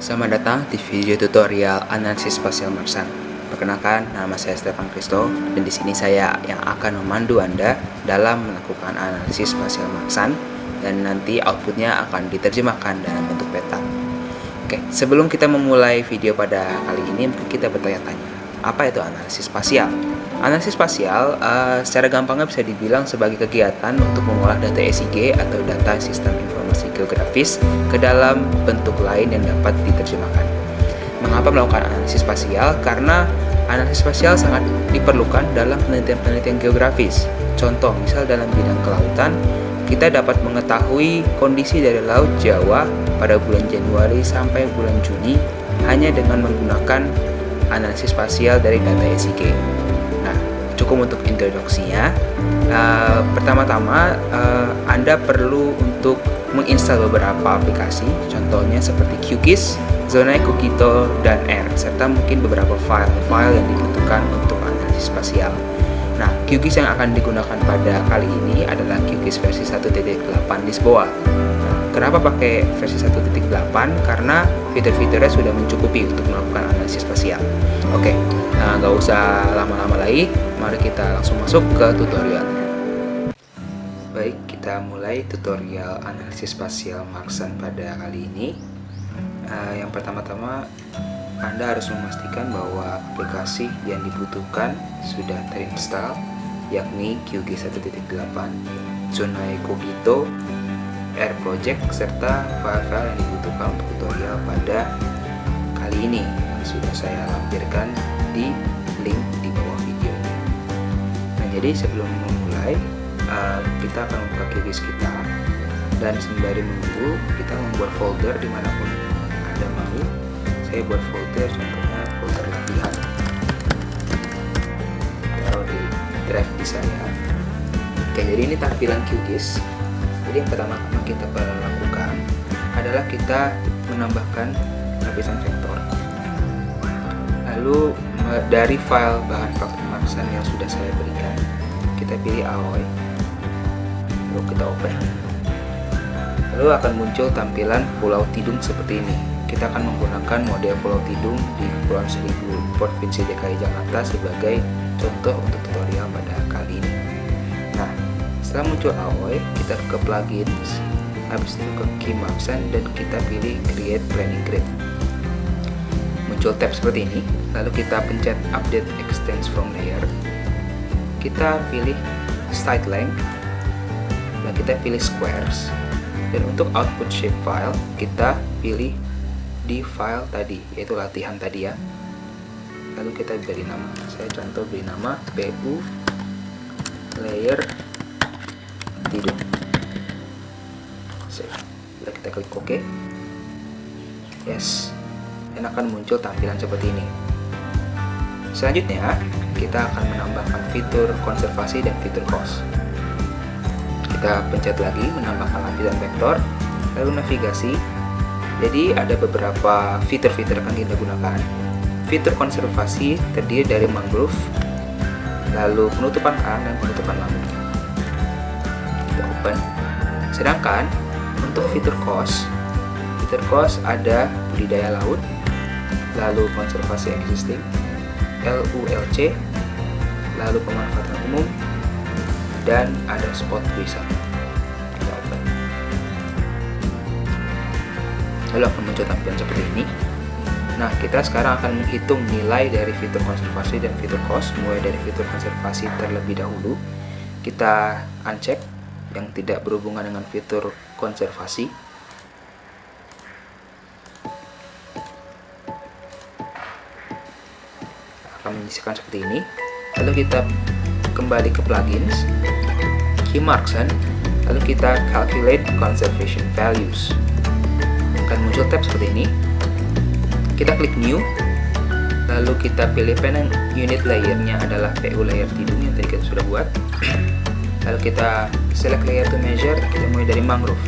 Selamat datang di video tutorial analisis spasial Marksan. Perkenalkan, nama saya Stefan Kristo dan di sini saya yang akan memandu Anda dalam melakukan analisis spasial Marksan dan nanti outputnya akan diterjemahkan dalam bentuk peta. Oke, sebelum kita memulai video pada kali ini, mungkin kita bertanya-tanya, apa itu analisis spasial? Analisis spasial secara gampangnya bisa dibilang sebagai kegiatan untuk mengolah data SIG atau data sistem informasi geografis ke dalam bentuk lain yang dapat diterjemahkan. Mengapa melakukan analisis spasial? Karena analisis spasial sangat diperlukan dalam penelitian-penelitian geografis. Contoh, misal dalam bidang kelautan, kita dapat mengetahui kondisi dari Laut Jawa pada bulan Januari sampai bulan Juni hanya dengan menggunakan analisis spasial dari data SIG. Nah, cukup untuk introduksinya. Pertama-tama, Anda perlu untuk menginstal beberapa aplikasi, contohnya seperti QGIS, Zonai, Cookito, dan R, serta mungkin beberapa file-file yang dibutuhkan untuk analisis spasial. Nah, QGIS yang akan digunakan pada kali ini adalah QGIS versi 1.8 Lisboa. Nah, kenapa pakai versi 1.8? Karena fitur-fiturnya sudah mencukupi untuk melakukan analisis spasial. Oke, nggak usah lama-lama lagi, mari kita langsung masuk ke tutorialnya. Baik, kita mulai tutorial analisis spasial Marksan pada kali ini. Yang pertama-tama, Anda harus memastikan bahwa aplikasi yang dibutuhkan sudah terinstall, yakni QGIS 1.8, Zonai, Cookito, R Project, serta file-file yang dibutuhkan untuk tutorial pada kali ini yang sudah saya lampirkan di link di bawah video ini. Nah, jadi sebelum memulai, kita akan membuka QGIS kita, dan sembari menunggu kita membuat folder dimanapun Anda mau. Saya buat folder, contohnya folder latihan, taruh di drive di saya. Oke, jadi ini tampilan QGIS. Jadi yang pertama kita perlu lakukan adalah kita menambahkan lapisan vektor. Lalu dari file bahan faktor Marksan yang sudah saya berikan, kita pilih AOI, lalu kita open. Lalu akan muncul tampilan Pulau Tidung seperti ini. Kita akan menggunakan model Pulau Tidung di Kepulauan Seribu, Provinsi DKI Jakarta sebagai contoh untuk tutorial pada kali ini. Nah, setelah muncul AOI, kita ke plugins, habis itu ke key Marksan dan kita pilih create planning grid. Muncul tab seperti ini, lalu kita pencet update extends from layer. Kita pilih side length, dan kita pilih squares. Dan untuk output shapefile, kita pilih di file tadi, yaitu latihan tadi ya. Lalu kita beri nama, saya contoh beri nama PU layer Tidung. Lalu kita klik OK. Yes, dan akan muncul tampilan seperti ini. Selanjutnya, kita akan menambahkan fitur konservasi dan fitur cost. Kita pencet lagi menambahkan lapisan vektor, lalu navigasi. Jadi ada beberapa fitur-fitur yang akan kita gunakan. Fitur konservasi terdiri dari mangrove, lalu penutupan karang dan penutupan laut. Kita open. Sedangkan untuk fitur cost ada budidaya laut, lalu konservasi existing, LULC, lalu pemanfaatan umum, dan ada spot wisata. Kita open. Lalu akan muncul tampilan seperti ini. Nah, kita sekarang akan menghitung nilai dari fitur konservasi dan fitur cost. Mulai dari fitur konservasi terlebih dahulu, kita uncheck yang tidak berhubungan dengan fitur konservasi. Akan menyisikan seperti ini. Lalu kita kembali ke plugins, key Marksan, lalu kita calculate conservation values. Akan muncul tab seperti ini. Kita klik new, lalu kita pilih panel unit layernya adalah PU layer Tidung yang tadi kita sudah buat. Lalu kita select layer to measure, kita mulai dari mangrove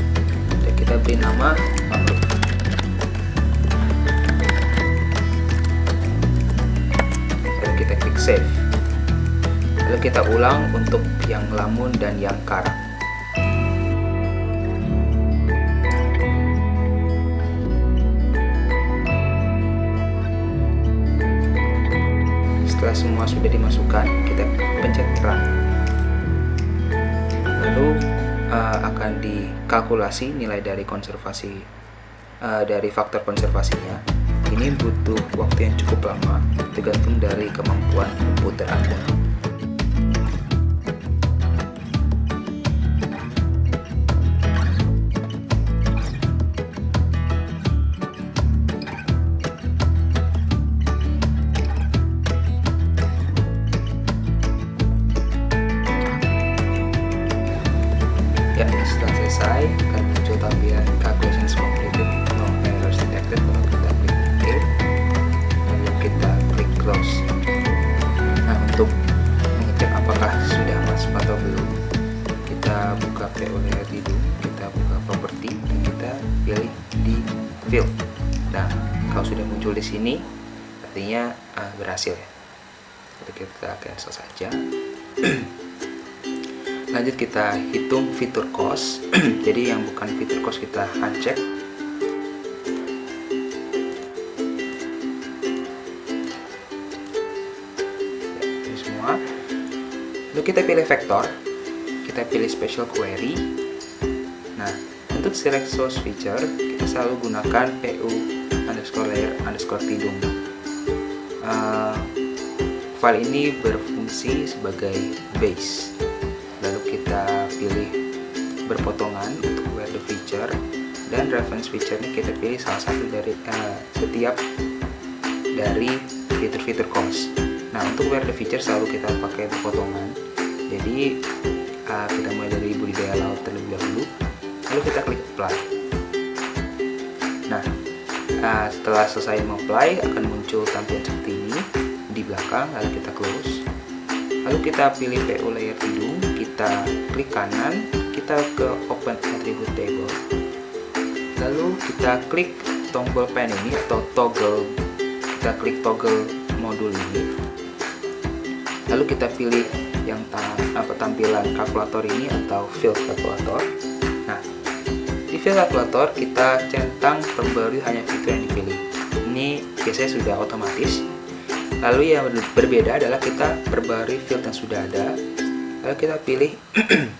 dan kita beri nama mangrove. Lalu kita klik save. Lalu kita ulang untuk yang lamun dan yang karang. semua sudah dimasukkan, kita pencet run. Lalu akan dikalkulasi nilai dari konservasi dari faktor konservasinya. Ini butuh waktu yang cukup lama, tergantung dari kemampuan komputer Anda. Ya, setelah selesai akan muncul tampilan calculations completed, no errors detected. Kalau kita klik OK, lalu kita klik close. Nah, untuk mengecek apakah sudah masuk atau belum, kita buka PO layer hidung, kita buka property, dan kita pilih di field. Nah, kalau sudah muncul di sini, artinya berhasil ya. Jadi kita cancel saja. Lanjut kita hitung fitur cost. Jadi yang bukan fitur cost kita uncheck. Ya, ini semua. Lalu kita pilih vektor, kita pilih special query. Nah, untuk select source feature, kita selalu gunakan pu_layer_tidung. File ini berfungsi sebagai base. Lalu kita pilih berpotongan untuk where the feature, dan reference feature ini kita pilih salah satu dari setiap dari fitur-fitur cost. Nah, untuk where the feature selalu kita pakai berpotongan. Jadi kita mulai dari budidaya laut terlebih dahulu, lalu kita klik apply. Nah, setelah selesai apply akan muncul tampilan seperti ini di belakang. Lalu kita close, lalu kita pilih PO layer hidung, kita klik kanan, kita ke open attribute table, lalu kita klik tombol pen ini atau toggle, kita klik toggle modul ini, lalu kita pilih yang tampilan kalkulator ini atau field kalkulator. Nah, di field kalkulator kita centang perbarui hanya fitur yang dipilih. Ini biasanya sudah otomatis. Lalu yang berbeda adalah kita perbarui field yang sudah ada. Lalu kita pilih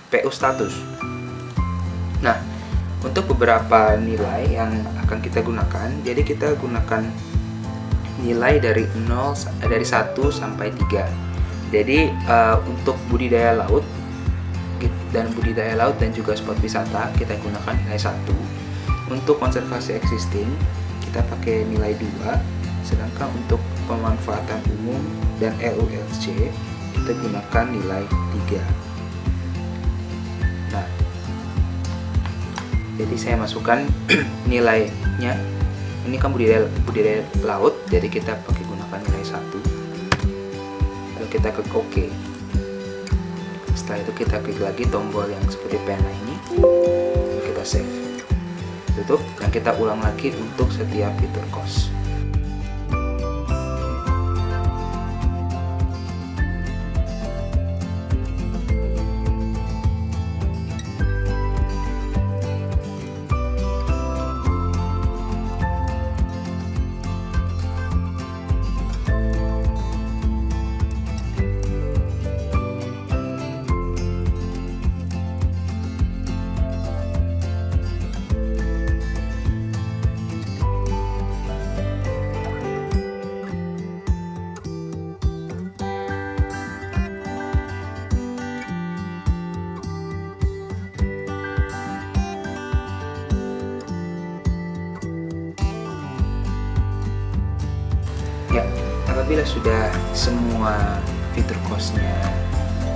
PU status. Nah, untuk beberapa nilai yang akan kita gunakan, jadi kita gunakan nilai dari 1 sampai 3. Jadi untuk budidaya laut dan juga spot wisata kita gunakan nilai 1. Untuk konservasi existing kita pakai nilai 2. Sedangkan untuk pemanfaatan umum dan LULC kita gunakan nilai 3. Nah, jadi saya masukkan nilainya. Ini kan budidaya laut, jadi kita pakai gunakan nilai 1. Lalu kita klik OK. Setelah itu kita klik lagi tombol yang seperti pena ini, lalu kita save, tutup, dan kita ulang lagi untuk setiap fitur cost. Ya, apabila sudah semua fitur cost-nya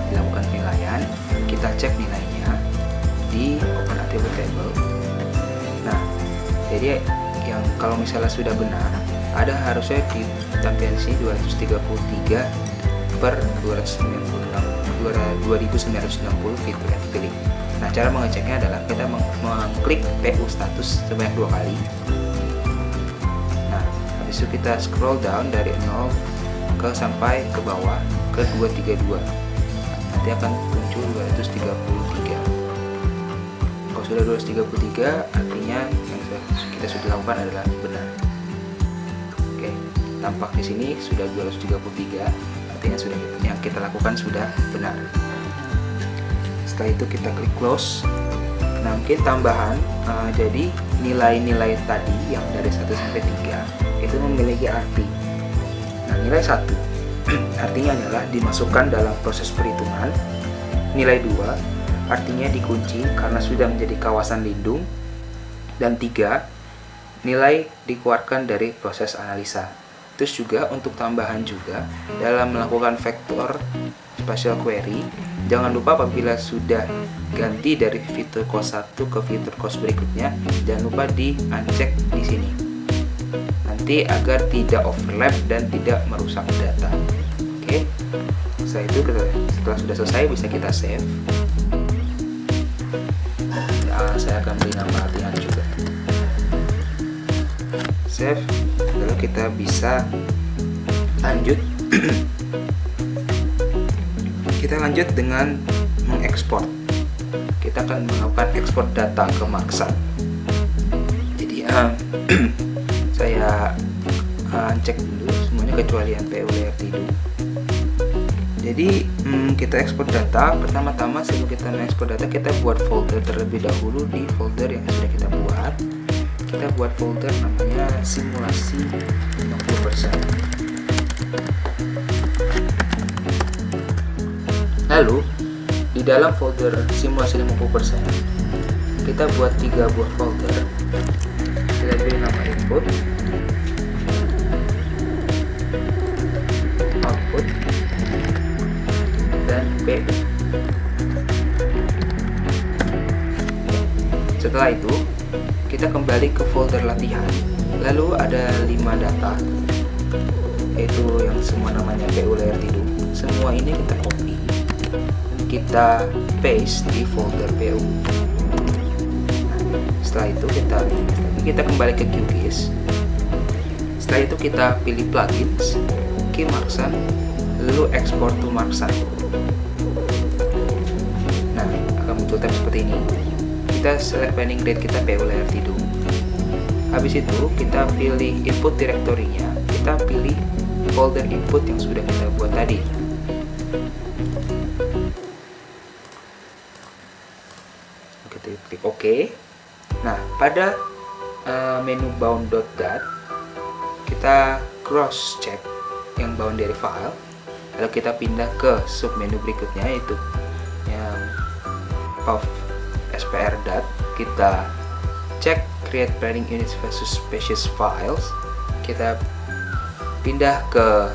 dilakukan penilaian, kita cek nilainya di open attribute table. Nah, jadi yang kalau misalnya sudah benar, ada harusnya di tampilan sini 233 per 2960 fitur yang dipilih. Nah, cara mengeceknya adalah kita mengklik PU status sebanyak 2 kali. Nah, habis itu kita scroll down dari 0 sampai ke bawah ke 232. Nanti akan muncul 233. Kalau sudah 233, artinya yang kita sudah lakukan adalah benar. Oke, tampak di sini sudah 233. sepertinya yang kita lakukan sudah benar. Setelah itu kita klik close. Nah, mungkin tambahan, jadi nilai-nilai tadi yang dari 1 sampai 3 itu memiliki arti. Nah, nilai 1 artinya adalah dimasukkan dalam proses perhitungan. Nilai 2 artinya dikunci karena sudah menjadi kawasan lindung. Dan 3, nilai dikeluarkan dari proses analisa. Terus juga untuk tambahan juga dalam melakukan vektor spatial query, jangan lupa apabila sudah ganti dari fitur cos 1 ke fitur cos berikutnya, jangan lupa di uncheck di sini. Nanti agar tidak overlap dan tidak merusak data. Oke. Setelah itu setelah sudah selesai bisa kita save. Saya akan beri nama latihan juga. Save, lalu kita bisa lanjut. Kita lanjut dengan mengekspor. Kita akan melakukan ekspor data ke Maxan. Jadi saya cek dulu semuanya kecuali yang PU layer tidur. Jadi kita ekspor data. Pertama-tama sebelum kita mengekspor data, kita buat folder terlebih dahulu di folder yang sudah kita buat. Kita buat folder namanya simulasi 50%. Lalu di dalam folder simulasi 50% kita buat 3 buah folder. Kita beri nama input, output, dan PU. Setelah itu kita kembali ke folder latihan. Lalu ada 5 data, yaitu yang semua namanya PU layer tidur. Semua ini kita copy, kita paste di folder PU. Setelah itu kita kembali ke QGIS. Setelah itu kita pilih plugins, ke Maxan, lalu export to Maxan. Nah, akan muncul tab seperti ini. Kita select planning grid kita PU layer tidur. Habis itu kita pilih input directory-nya, kita pilih folder input yang sudah kita buat tadi. Kita klik OK. Nah, pada menu bound.dat kita cross check yang boundary file, lalu kita pindah ke submenu berikutnya, yaitu yang path spr.dat. Kita cek create planning units versus species files, kita pindah ke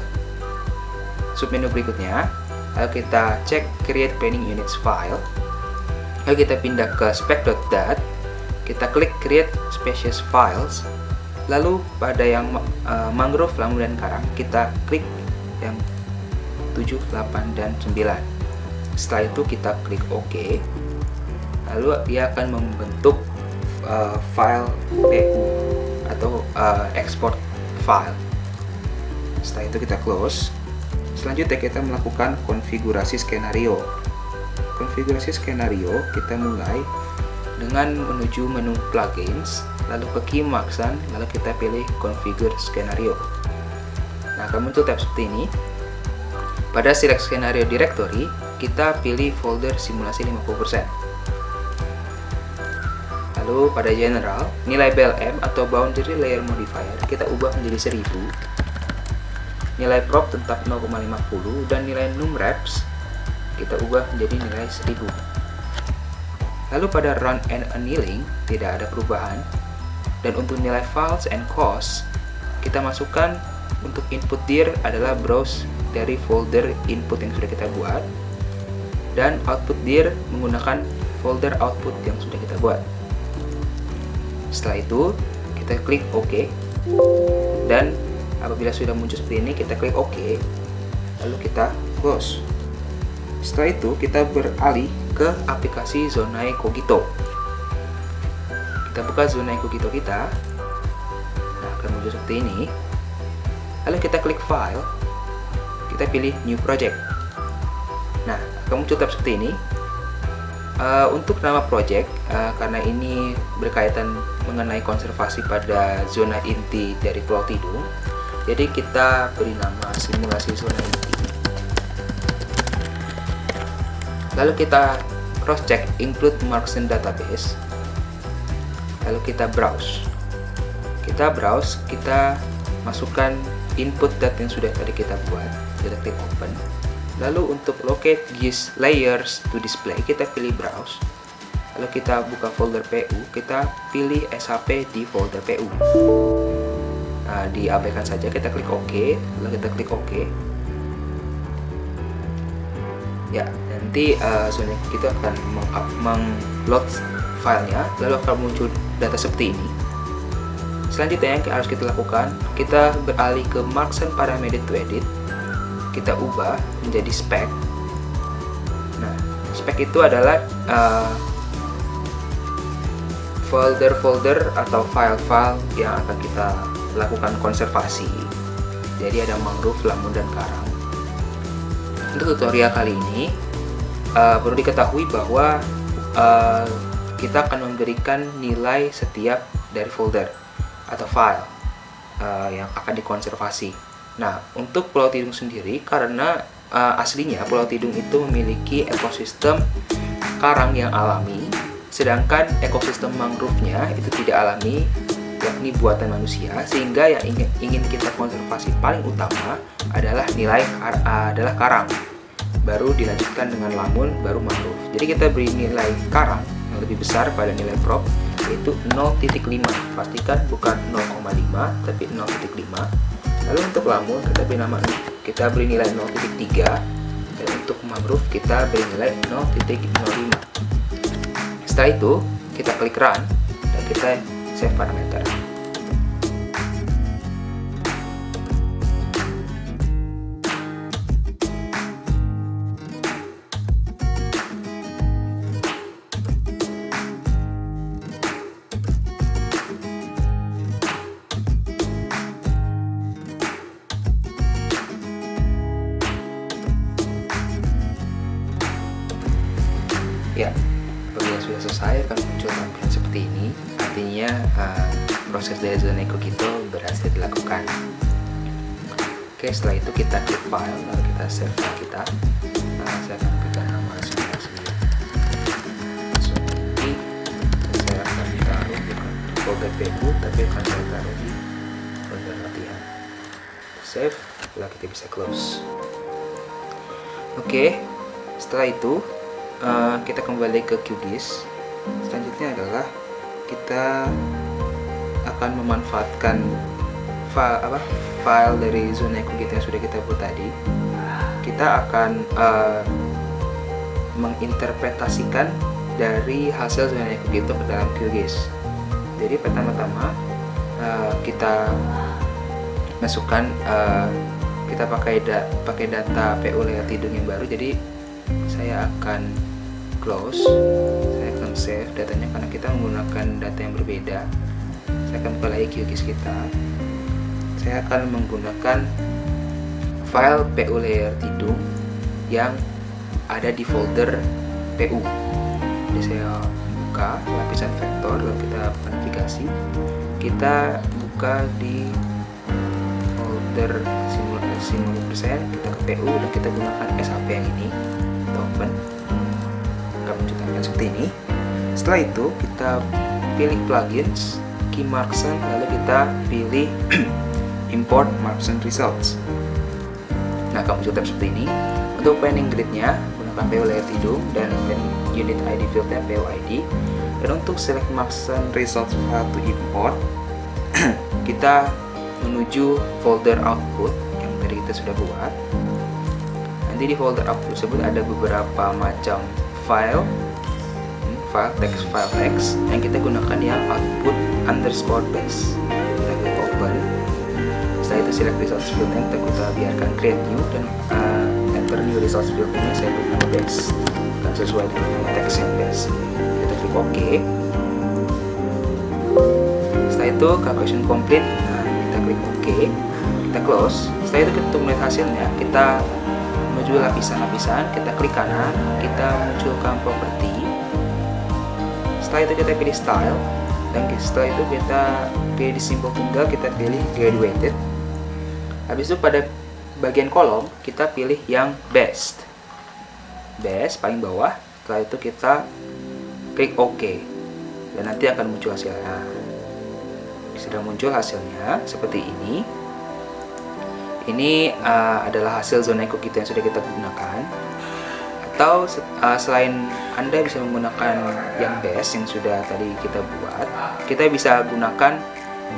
submenu berikutnya, lalu kita cek create planning units file, lalu kita pindah ke spec.dat, kita klik create species files, lalu pada yang mangrove, lampu, dan karang kita klik yang 7, 8, dan 9. Setelah itu kita klik OK, lalu dia akan membentuk file PU atau export file. Setelah itu kita close. Selanjutnya kita melakukan konfigurasi skenario. Konfigurasi skenario kita mulai dengan menuju menu plugins, lalu ke key Maxan, lalu kita pilih configure skenario. Nah, akan muncul tab seperti ini. Pada select skenario directory, kita pilih folder simulasi 50%. Lalu pada general, nilai BLM atau boundary layer modifier kita ubah menjadi 1000. Nilai prop tetap 0,50 dan nilai numReps kita ubah menjadi nilai 1000. Lalu pada run and annealing tidak ada perubahan. Dan untuk nilai files and costs kita masukkan untuk input dir adalah browse dari folder input yang sudah kita buat, dan output dir menggunakan folder output yang sudah kita buat. Setelah itu kita klik OK, dan apabila sudah muncul seperti ini kita klik OK, lalu kita close. Setelah itu kita beralih ke aplikasi Zonae Cogito. Kita buka Zonae Cogito kita. Nah, akan muncul seperti ini. Lalu kita klik file, kita pilih new project. Nah, akan muncul tab seperti ini. Untuk nama project, karena ini berkaitan mengenai konservasi pada zona inti dari Pulau Tidung, jadi kita beri nama simulasi zona inti. Lalu kita cross check include markdown database. Lalu kita browse. Kita masukkan input data yang sudah tadi kita buat. Kita klik open. Lalu untuk locate these layers to display, kita pilih browse. Lalu kita buka folder PU, kita pilih SHP di folder PU. Nah, diabaikan saja, kita klik OK, lalu kita klik OK. Ya, nanti Zona kita akan meng-load filenya, lalu akan muncul data seperti ini. Selanjutnya yang harus kita lakukan, kita beralih ke markdown parameter to edit. Kita ubah menjadi spec. Nah, spec itu adalah folder-folder atau file-file yang akan kita lakukan konservasi. Jadi ada mangrove, lamun, dan karang. Untuk tutorial kali ini perlu diketahui bahwa kita akan memberikan nilai setiap dari folder atau file yang akan dikonservasi. Nah, untuk Pulau Tidung sendiri, karena aslinya Pulau Tidung itu memiliki ekosistem karang yang alami, sedangkan ekosistem mangrove-nya itu tidak alami, yakni buatan manusia, sehingga yang ingin kita konservasi paling utama adalah adalah karang. Baru dilanjutkan dengan lamun, baru mangrove. Jadi kita beri nilai karang yang lebih besar pada nilai prop, yaitu 0.5. Pastikan bukan 0,5 tapi 0.5. Lalu untuk lamun kita beri nilai 0.3, dan untuk mangrove kita beri nilai 0.05. Setelah itu kita klik run dan kita save parameter. Ya, apabila sudah selesai akan muncul tampilan seperti ini. Artinya proses dari Zona Ekokito berhasil dilakukan. Oke, setelah itu kita klik file, lalu kita save file kita. Saya akan berikan nama Zona ini. Saya akan taruh bukan di folder PU, tapi akan saya taruh di folder latihan. Save, lalu kita bisa close. Oke, setelah itu kita kembali ke QGIS. Selanjutnya adalah kita akan memanfaatkan file dari Zona Ekokito yang sudah kita buat tadi. Kita akan menginterpretasikan dari hasil Zona Ekokito ke dalam QGIS. Jadi pertama-tama kita masukkan, kita pakai data PU layer Tidung yang baru. Jadi saya akan close, saya akan save datanya karena kita menggunakan data yang berbeda. Saya akan buka lagi QGIS kita. Saya akan menggunakan file PU layer Tidung yang ada di folder PU. Jadi saya buka lapisan vektor, lalu kita navigasi. Kita buka di folder simulasi 50%, kita ke PU dan kita gunakan SHP yang ini. Kita open, akan muncul tampilan seperti ini. Setelah itu kita pilih plugins, key markdown, lalu kita pilih import markdown results. Nah, akan muncul tab seperti ini. Untuk planning grid-nya gunakan PU layer Tidung dan unit ID filter PU ID. Dan untuk select markdown results file to import, kita menuju folder output yang tadi kita sudah buat. Nanti di folder output tersebut ada beberapa macam file text yang kita gunakan yang output underscore base. Kita klik open. Setelah itu select results field yang kita biarkan create new dan enter new results field nya saya beri nama base dan sesuai dengan nama text yang base. Kita klik OK. Setelah itu calculation complete. Nah, kita klik OK. Kita close. Setelah itu untuk melihat hasilnya kita menuju lapisan-lapisan, kita klik kanan, kita munculkan property. Setelah itu kita pilih style, dan setelah itu kita pilih di simbol tunggal, kita pilih graduated. Habis itu pada bagian kolom kita pilih yang best. base paling bawah. Setelah itu kita klik OK dan nanti akan muncul hasilnya. Sudah muncul hasilnya seperti ini. Ini adalah hasil zona eco kita yang sudah kita gunakan. Atau selain Anda bisa menggunakan yang base yang sudah tadi kita buat, kita bisa gunakan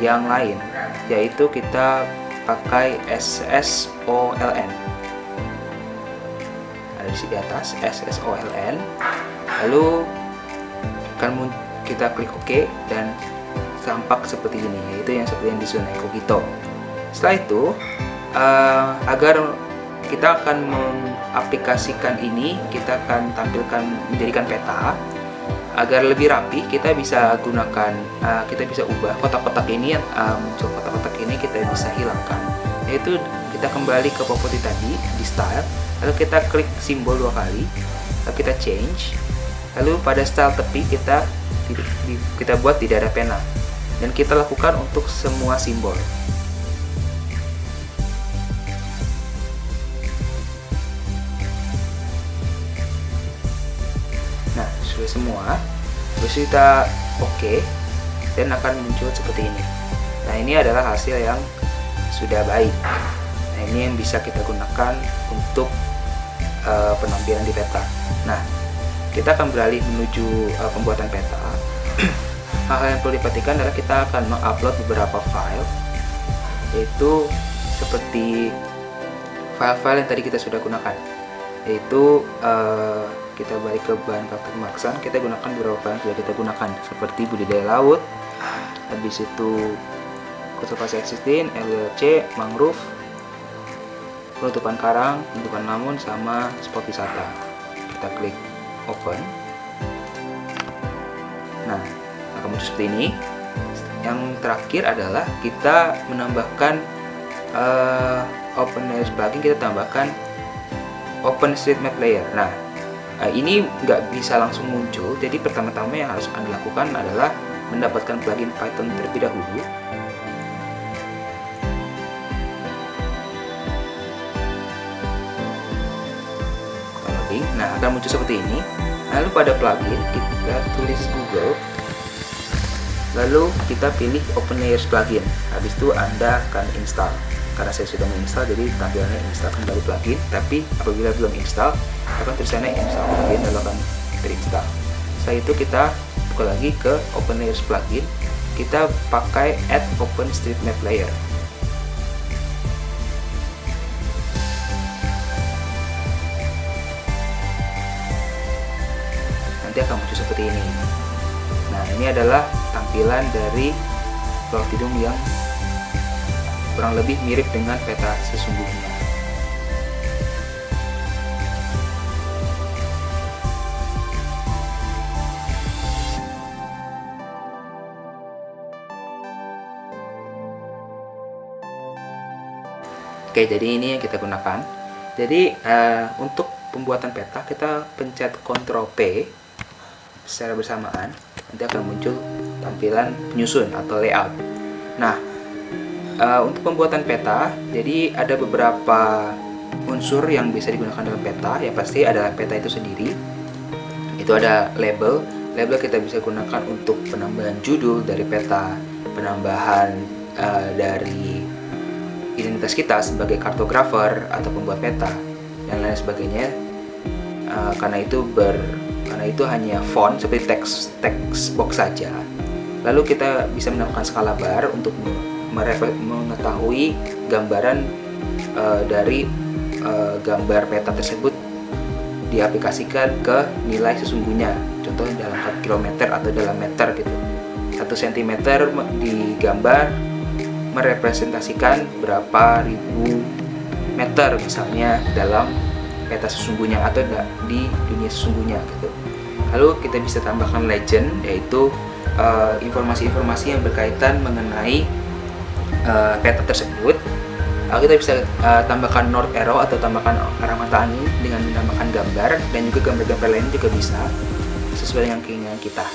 yang lain, yaitu kita pakai SSOLN. Ada di sini atas SSOLN. Lalu kita klik OK dan tampak seperti ini, yaitu yang seperti yang di zona Ecogito. Setelah itu, agar kita akan mengaplikasikan ini, kita akan menjadikan peta. Agar lebih rapi, kita bisa gunakan, kita bisa ubah kotak-kotak ini, muncul kotak-kotak ini kita bisa hilangkan. Yaitu kita kembali ke properti tadi di style, lalu kita klik simbol 2 kali, lalu kita change, lalu pada style tepi kita buat tidak ada pena, dan kita lakukan untuk semua simbol. Nah, sudah semua. Terus kita OK dan akan muncul seperti ini. Nah, ini adalah hasil yang sudah baik. Nah, ini yang bisa kita gunakan untuk penampilan di peta. Nah, kita akan beralih menuju pembuatan peta. Hal yang perlu diperhatikan adalah kita akan mengupload beberapa file, yaitu seperti file-file yang tadi kita sudah gunakan, yaitu kita balik ke bahan faktor pemaksaan, kita gunakan beberapa file yang sudah kita gunakan seperti budidaya laut, habis itu konservasi existing, LLC, mangrove, penutupan karang, penutupan lamun, sama spot wisata. Kita klik open. Nah, akan muncul seperti ini. Yang terakhir adalah kita menambahkan OpenLayers plugin, kita tambahkan OpenStreetMap layer. Nah, ini nggak bisa langsung muncul, jadi pertama-tama yang harus Anda lakukan adalah mendapatkan plugin Python terlebih dahulu. Nah, akan muncul seperti ini. Lalu pada plugin kita tulis Google, lalu kita pilih OpenLayers plugin. Habis itu Anda akan install. Karena saya sudah menginstal, jadi tampilannya install kembali plugin. Tapi apabila belum install, akan tulisannya install plugin, lalu akan terinstall. Setelah itu kita buka lagi ke OpenLayers plugin. Kita pakai add OpenStreetMap layer. Nanti akan muncul seperti ini. Nah, ini adalah tampilan dari Pulau Tidung yang kurang lebih mirip dengan peta sesungguhnya. Oke, jadi ini yang kita gunakan. Jadi untuk pembuatan peta kita pencet Ctrl P secara bersamaan, nanti akan muncul tampilan penyusun atau layout. Nah, untuk pembuatan peta, jadi ada beberapa unsur yang bisa digunakan dalam peta. Yang pasti adalah peta itu sendiri. Itu ada label. Label kita bisa gunakan untuk penambahan judul dari peta, penambahan dari identitas kita sebagai kartografer atau pembuat peta, dan lain sebagainya. Karena itu hanya font seperti text box saja. Lalu kita bisa menambahkan skala bar untuk mengetahui gambaran dari gambar peta tersebut diaplikasikan ke nilai sesungguhnya, contohnya dalam kilometer atau dalam meter gitu. 1 cm digambar merepresentasikan berapa ribu meter misalnya dalam peta sesungguhnya atau di dunia sesungguhnya gitu. Lalu kita bisa tambahkan legend, yaitu informasi-informasi yang berkaitan mengenai peta tersebut. Kita bisa tambahkan north arrow atau tambahkan arah mata angin dengan menambahkan gambar, dan juga gambar-gambar lain juga bisa sesuai dengan keinginan kita.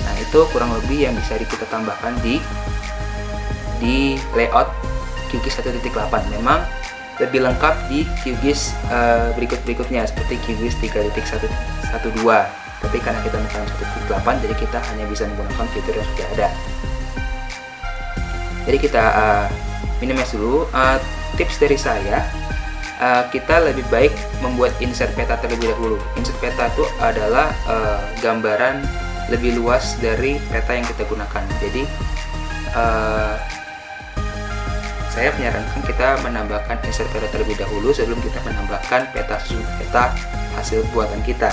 Nah, itu kurang lebih yang bisa kita tambahkan di layout QGIS 1.8. Memang lebih lengkap di QGIS berikutnya seperti QGIS 3.1.12. Tapi karena kita menggunakan 1.8, jadi kita hanya bisa menggunakan fitur yang sudah ada. Jadi kita minimize dulu. Tips dari saya, kita lebih baik membuat insert peta terlebih dahulu. Insert peta itu adalah gambaran lebih luas dari peta yang kita gunakan. Jadi saya menyarankan kita menambahkan insert peta terlebih dahulu sebelum kita menambahkan peta hasil buatan kita.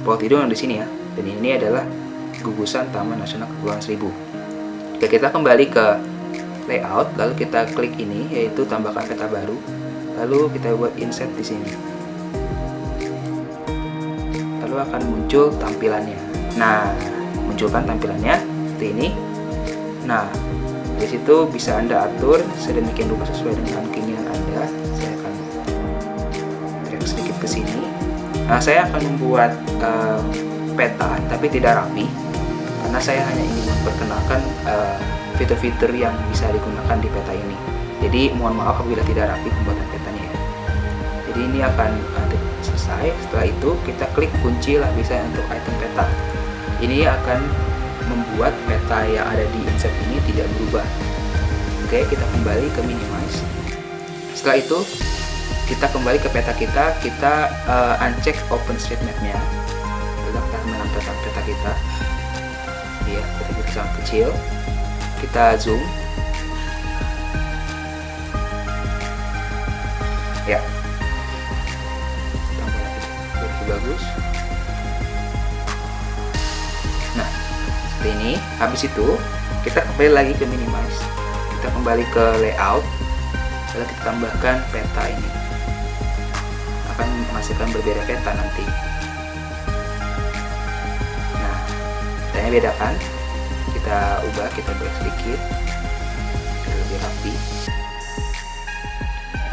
Pulau Tidung yang di sini ya, dan ini adalah gugusan Taman Nasional Kepulauan Seribu. Oke, kita kembali ke layout, lalu kita klik ini, yaitu tambahkan peta baru, lalu kita buat insert di sini. Lalu akan muncul tampilannya. Nah, munculkan tampilannya seperti ini. Nah, di situ bisa Anda atur sedemikian rupa sesuai dengan keinginan Anda. Saya akan drag sedikit ke sini. Nah, saya akan membuat peta tapi tidak rapi karena saya hanya ingin memperkenalkan fitur-fitur yang bisa digunakan di peta ini. Jadi mohon maaf apabila tidak rapi pembuatan petanya ya. Jadi ini akan selesai. Setelah itu kita klik kunci lapisan untuk item peta. Ini akan membuat peta yang ada di insert ini tidak berubah. Oke, kita kembali ke minimize. Setelah itu kita kembali ke peta kita uncheck OpenStreetMap-nya. Kita menampilkan peta kita. Ya, peta kita sangat kecil. Kita zoom. Ya. Lebih bagus. Nah, seperti ini. Habis itu, kita kembali lagi ke minimize. Kita kembali ke layout. Lalu kita tambahkan peta ini. Akan menghasilkan berbeda peta nanti. Nah, petanya beda kan? Kita ubah, kita drag sedikit biar lebih rapi.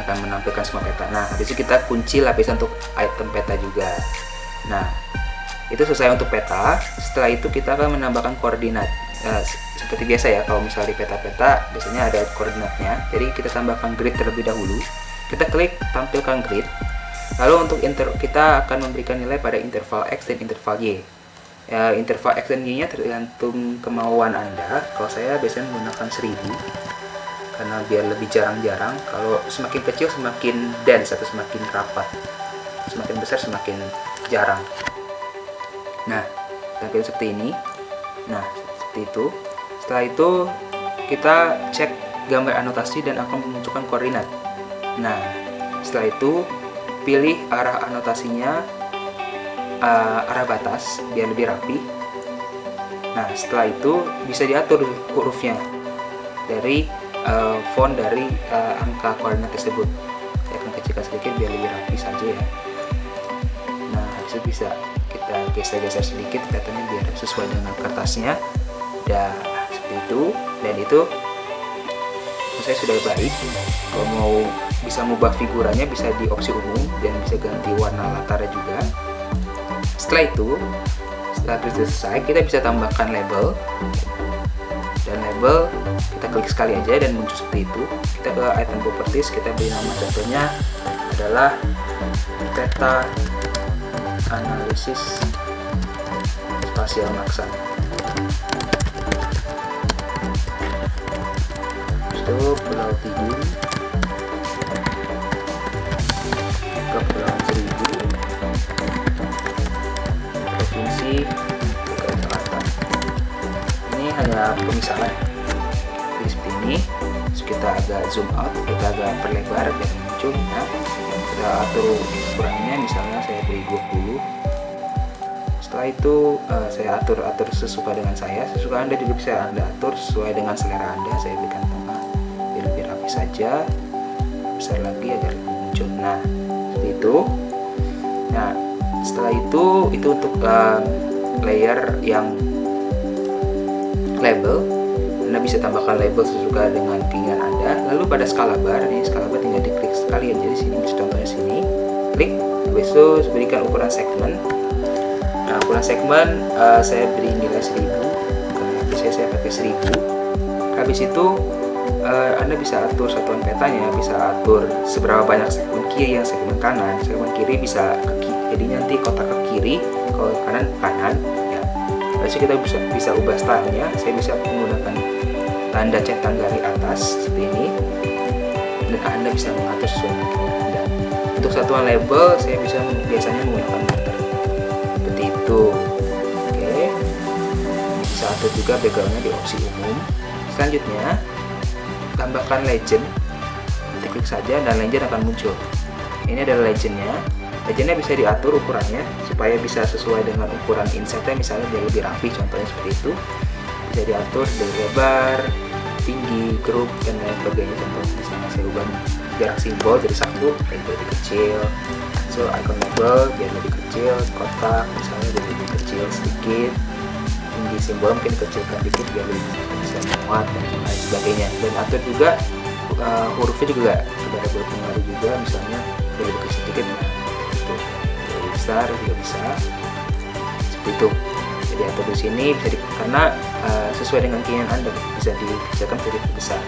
Akan menampilkan semua peta. Nah, habis itu kita kunci lapisan untuk item peta juga. Nah, itu selesai untuk peta. Setelah itu kita akan menambahkan koordinat. Seperti biasa ya, kalau misalnya di peta-peta biasanya ada koordinatnya. Jadi kita tambahkan grid terlebih dahulu. Kita klik tampilkan grid. Lalu untuk kita akan memberikan nilai pada interval X dan interval Y. Interval X dan Y nya tergantung kemauan Anda. Kalau saya biasanya menggunakan 1000 karena biar lebih jarang-jarang. Kalau semakin kecil semakin dense atau semakin rapat, semakin besar semakin jarang. Nah, tampil seperti ini. Nah, seperti itu. Setelah itu kita cek gambar anotasi dan akan memunculkan koordinat. Nah, setelah itu pilih arah anotasinya, arah batas biar lebih rapi. Nah, setelah itu bisa diatur hurufnya dari font dari angka koordinat tersebut. Saya akan kecilkan sedikit biar lebih rapi saja ya. Nah, itu bisa kita geser-geser sedikit katanya biar sesuai dengan kertasnya. Udah seperti itu, dan itu saya sudah baik. Kalau mau bisa mengubah figurannya bisa di opsi umum dan bisa ganti warna latarnya juga. Setelah itu, setelah selesai, kita bisa tambahkan label. Dan label kita klik sekali aja dan muncul seperti itu. Kita ke item properties, kita beri nama, contohnya adalah peta analisis spasial maksa. Itu Pulau Tidung, Kepulauan Seribu, Provinsi DKI Jakarta. Ini hanya pemisahan. Jadi seperti ini. Terus kita agak zoom out, kita agak perlebar dan muncul. Nah, kita atur ukurannya, misalnya saya beri 20. Setelah itu saya atur sesuai dengan saya. Sesuai Anda juga bisa Anda atur sesuai dengan selera Anda. Saya berikan tengah biar lebih rapi saja, besar lagi agar lebih muncul. Nah, seperti itu. Nah, setelah itu untuk layer yang label. Anda bisa tambahkan label sesuai dengan keinginan Anda. Lalu pada skala bar, ini skala bar tinggal diklik sekali aja di sini. Contohnya sini, klik, habis itu berikan ukuran segmen. Nah, ukuran segmen saya beri nilai 1000 karena biasanya saya pakai 1000. Habis itu Anda bisa atur satuan petanya, bisa atur seberapa banyak segmen kiri yang segmen kanan. Segmen kiri bisa ke kiri, jadi nanti kotak ke kiri, kalau kanan ya. Lalu kita bisa ubah stylenya. Saya bisa menggunakan tanda centang garis atas seperti ini, dan Anda bisa mengatur sesuai dengan keinginan Anda. Untuk satuan label saya biasanya menggunakan meter seperti itu. Oke, bisa atur juga backgroundnya di opsi umum. Selanjutnya tambahkan legend, nanti klik saja dan legend akan muncul. Ini adalah legendnya. Legendnya bisa diatur ukurannya supaya bisa sesuai dengan ukuran insetnya, misalnya dia lebih rapi, contohnya seperti itu. Bisa diatur dari lebar, tinggi, grup, dan lain sebagainya. Contoh misalnya saya ubah jarak simbol jadi 1, jadi lebih kecil. So icon label biar lebih kecil, kotak misalnya jadi lebih kecil sedikit, tinggi simbol mungkin kecilkan dikit biar lebih bisa muat dan lain sebagainya. Dan atur juga hurufnya juga ada berpengaruh juga, misalnya lebih kecil sedikit, itu lebih besar juga bisa seperti itu. Jadi atur di sini bisa karena sesuai dengan keinginan Anda, bisa dikerjakan jadi besar,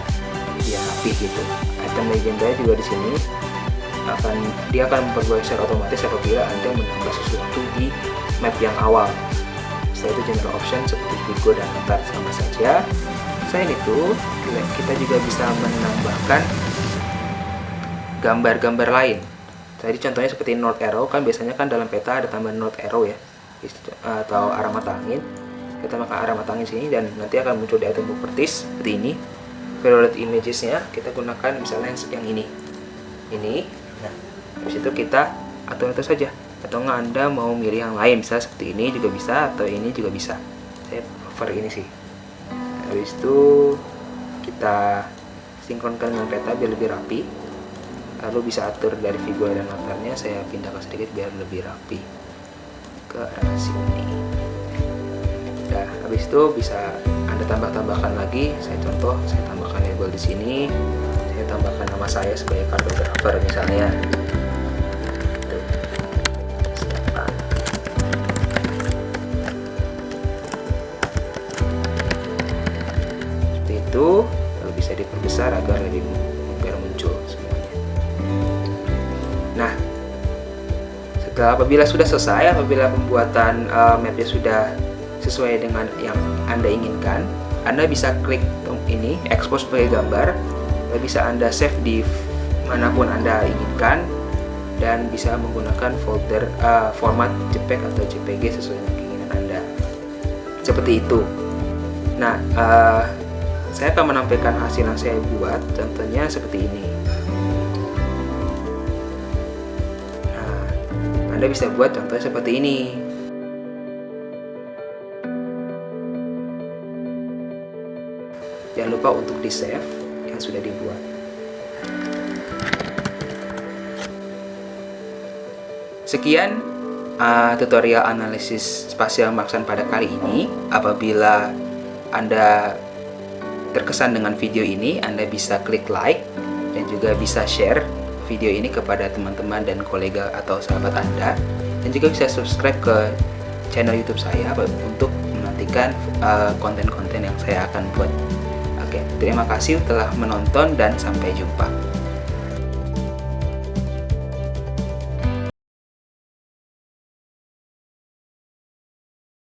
jadi rapi gitu. Item legenda juga di sini dia akan memperbarui secara otomatis apabila Anda menambah sesuatu di map yang awal. Setelah itu general option seperti Vigo dan Qatar sama saja. Selain itu kita juga bisa menambahkan gambar-gambar lain. Tadi contohnya seperti north arrow, kan biasanya kan dalam peta ada tambahan north arrow ya, atau arah mata angin. Kita tambahkan arah mata angin sini dan nanti akan muncul di item properties seperti ini. Favorite imagesnya kita gunakan misalnya yang ini. Nah, habis itu kita atur itu saja. Atau nggak Anda mau milih yang lain, misalnya seperti ini juga bisa, atau ini juga bisa. Saya prefer ini sih. Habis itu kita sinkronkan dengan peta biar lebih rapi. Lalu bisa atur dari Vigo dan latarnya, saya pindahkan sedikit biar lebih rapi ke arah sini. Nah, habis itu bisa Anda tambahkan lagi. Saya tambahkan label di sini. Saya tambahkan nama saya sebagai kartografer misalnya. Itu lalu bisa diperbesar agar biar muncul semuanya. Nah, apabila sudah selesai, apabila pembuatan mapnya sudah sesuai dengan yang Anda inginkan, Anda bisa klik ini export sebagai gambar, lalu bisa Anda save di manapun Anda inginkan, dan bisa menggunakan folder format JPEG atau JPG sesuai dengan keinginan Anda. Seperti itu. Nah, saya akan menampilkan hasil yang saya buat, contohnya seperti ini. Nah, Anda bisa buat contohnya seperti ini. Jangan lupa untuk di save yang sudah dibuat. Sekian tutorial analisis spasial Marksan pada kali ini. Apabila Anda terkesan dengan video ini, Anda bisa klik like dan juga bisa share video ini kepada teman-teman dan kolega atau sahabat Anda, dan juga bisa subscribe ke channel YouTube saya untuk menantikan konten-konten yang saya akan buat. Oke, terima kasih telah menonton dan sampai jumpa.